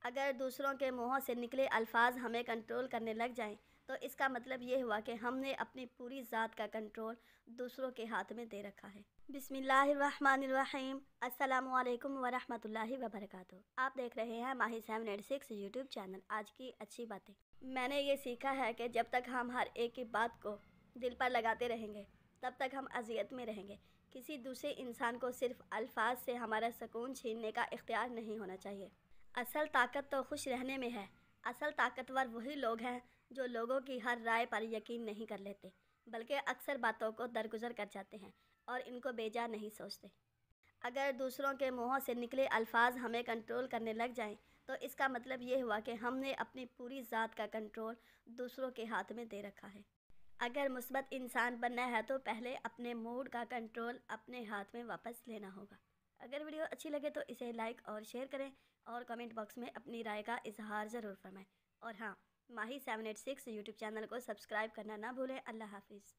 اگر دوسروں کے منہوں سے نکلے الفاظ ہمیں کنٹرول کرنے لگ جائیں تو اس کا مطلب یہ ہوا کہ ہم نے اپنی پوری ذات کا کنٹرول دوسروں کے ہاتھ میں دے رکھا ہے۔ بسم اللہ الرحمن الرحیم۔ السلام علیکم ورحمۃ اللہ وبرکاتہ۔ آپ دیکھ رہے ہیں ماہی 786 یوٹیوب چینل۔ آج کی اچھی باتیں۔ میں نے یہ سیکھا ہے کہ جب تک ہم ہر ایک کی بات کو دل پر لگاتے رہیں گے تب تک ہم اذیت میں رہیں گے۔ کسی دوسرے انسان کو صرف الفاظ سے ہمارا سکون چھیننے کا اختیار نہیں ہونا چاہیے۔ اصل طاقت تو خوش رہنے میں ہے۔ اصل طاقتور وہی لوگ ہیں جو لوگوں کی ہر رائے پر یقین نہیں کر لیتے بلکہ اکثر باتوں کو درگزر کر جاتے ہیں اور ان کو بے جا نہیں سوچتے۔ اگر دوسروں کے منہوں سے نکلے الفاظ ہمیں کنٹرول کرنے لگ جائیں تو اس کا مطلب یہ ہوا کہ ہم نے اپنی پوری ذات کا کنٹرول دوسروں کے ہاتھ میں دے رکھا ہے۔ اگر مثبت انسان بننا ہے تو پہلے اپنے موڈ کا کنٹرول اپنے ہاتھ میں واپس لینا ہوگا۔ اگر ویڈیو اچھی لگے تو اسے لائک اور شیئر کریں اور کمنٹ باکس میں اپنی رائے کا اظہار ضرور فرمائیں۔ اور ہاں، ماہی 786 یوٹیوب چینل کو سبسکرائب کرنا نہ بھولیں۔ اللہ حافظ۔